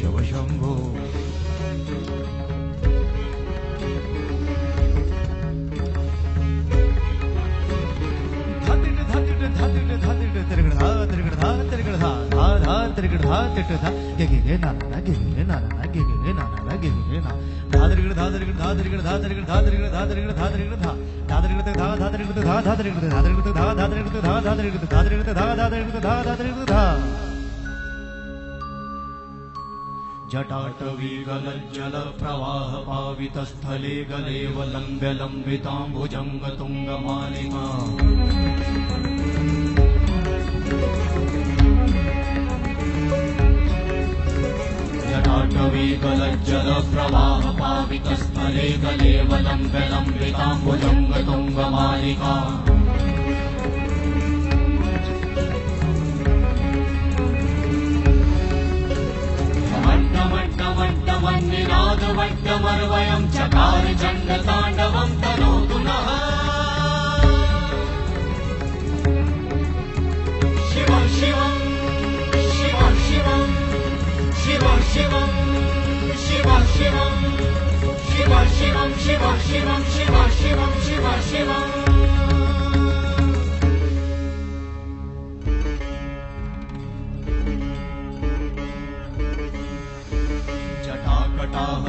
शिव शंभो. जटाटवीगलज्जल प्रवाह पावितस्थले गलेव लम्ब्य लम्बिताम्बुजङ्ग तुङ्गमालिका. जटाटवीगलज्जल प्रवाह पावितस्थले गलेव लम्ब्य लम्बिताम्बुजङ्ग तुङ्गमालिका. वट्टमर्वयं चकार चण्डताण्डवं तनोतु नः. शिवं शिवं शिवं शिवं शिवं शिवं शिवं शिवं शिवं शिवं शिवं शिवं शिवं शिवं शिवं शिवं.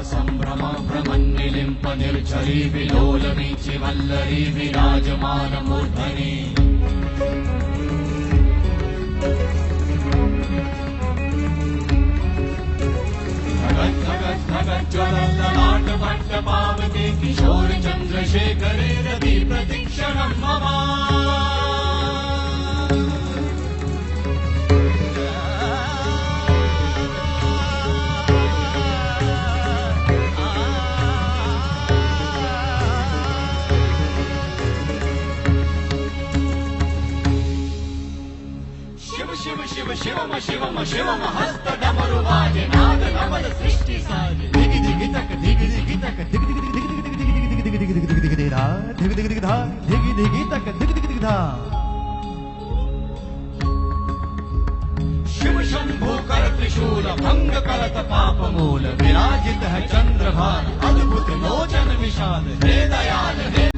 संभ्रमा भ्रमन्निलिम्प निर्झरी विलोलवीचि वल्लरी विराजमान मूर्धनि. धगत् धगत् धगत् ज्वलल्ललाट भट्ट पावते किशोर चन्द्रशेखरे रति प्रतीक्षणं मम. शिव शिव शिवम शिवम शिवम हस्त डमरु वाजे नाद नमल सृष्टि साजे. धिगि धिगि तक धिगि धिगि तक धिगि धिगि धिगि धिगि धिगि धिगि धिगि धिगि धिगि धिगि धा धिगि धिगि धिगि धा धिगि धिगि तक धिगि धिगि धिगि धा. शिव शंभो कर त्रिशूल भंग करत पाप मूल. विराजित है चंद्रभान अद्भुत लोचन विशाल. हे दयाल हे